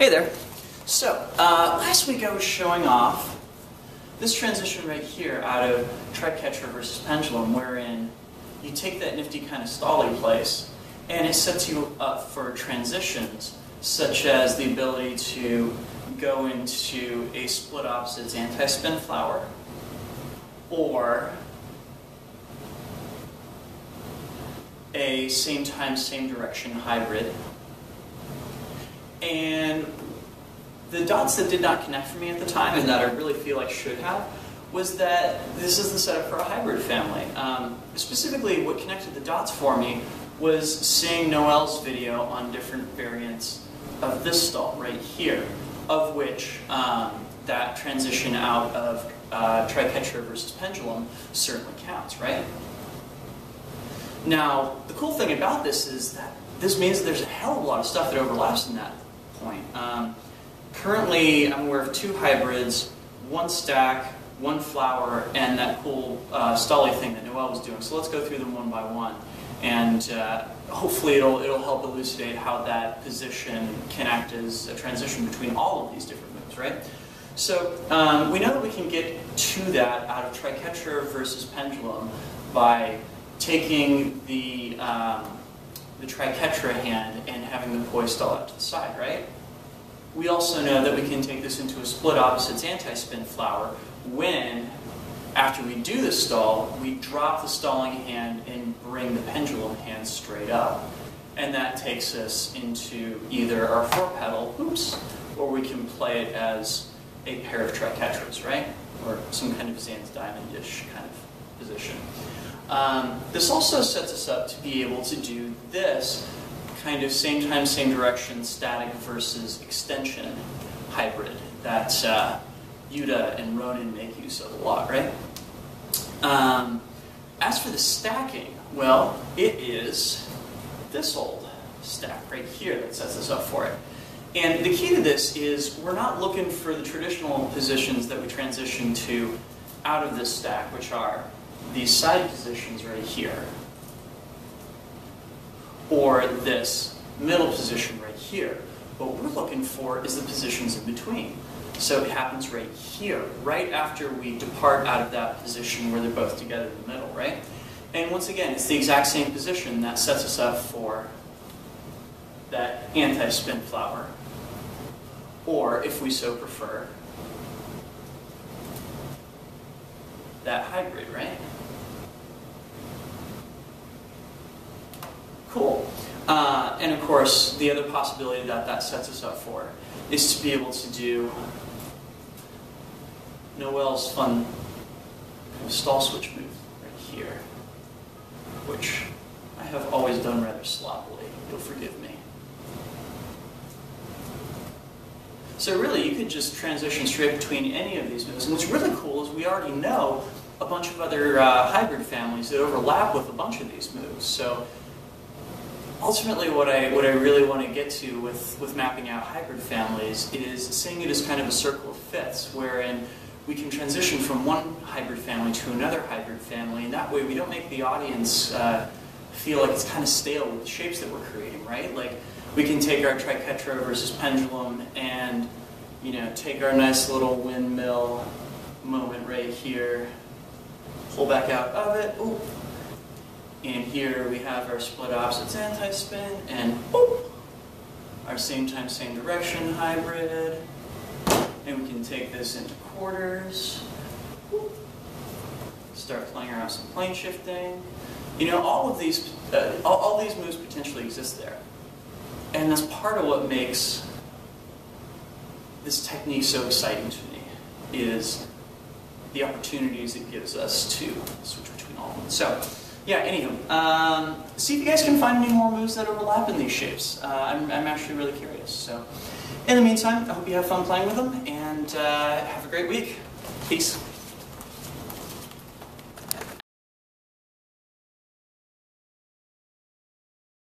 Hey there. So, last week I was showing off this transition right here out of Triquetra versus pendulum, wherein you take that nifty kind of stalling place and it sets you up for transitions such as the ability to go into a split opposites anti-spin flower, or a same time, same direction hybrid. And the dots that did not connect for me at the time, and that I really feel like should have, was that this is the setup for a hybrid family. Specifically, what connected the dots for me was seeing Noel's video on different variants of this stall right here, of which that transition out of Triquetra versus pendulum certainly counts, right? Now, the cool thing about this is that this means that there's a hell of a lot of stuff that overlaps in that point. Currently, I'm aware of 2 hybrids, 1 stack, 1 flower, and that cool stolly thing that Noel was doing. So let's go through them one by one, and hopefully it'll help elucidate how that position can act as a transition between all of these different moves, right? So we know that we can get to that out of Triquetra versus pendulum by taking the Triquetra hand and having the poi stall out to the side, right? We also know that we can take this into a split opposites anti-spin flower when, after we do the stall, we drop the stalling hand and bring the pendulum hand straight up. And that takes us into either our 4-pedal, oops, or we can play it as a pair of Triquetras, right? Or some kind of Zan's diamond-ish kind of position. This also sets us up to be able to do this kind of same time, same direction, static versus extension hybrid that Yuta and Ronin make use of a lot, right? As for the stacking, well, it is this old stack right here that sets us up for it. And the key to this is we're not looking for the traditional positions that we transition to out of this stack, which are these side positions right here, or this middle position right here. What we're looking for is the positions in between. So it happens right here, right after we depart out of that position where they're both together in the middle, right? And once again, it's the exact same position that sets us up for that anti-spin flower, or if we so prefer, that hybrid, right? Cool. And of course, the other possibility that that sets us up for is to be able to do Noel's fun kind of stall switch move right here, which I have always done rather sloppily. You'll forgive me. So really, you could just transition straight between any of these moves. And what's really cool is we already know a bunch of other hybrid families that overlap with a bunch of these moves. So ultimately, what I really want to get to with mapping out hybrid families is seeing it as kind of a circle of fifths, wherein we can transition from one hybrid family to another hybrid family, and that way we don't make the audience feel like it's kind of stale with the shapes that we're creating, right? Like, we can take our Triquetra versus pendulum and, you know, take our nice little windmill moment right here, pull back out of it, ooh. And here we have our split opposites anti-spin, and boop, our same time, same direction hybrid. And we can take this into quarters, boop, start playing around some plane shifting. You know, all of these, all these moves potentially exist there. And that's part of what makes this technique so exciting to me, is the opportunities it gives us to switch between all of them. So, yeah, anywho, see if you guys can find any more moves that overlap in these shapes. I'm actually really curious. So, in the meantime, I hope you have fun playing with them, and have a great week. Peace.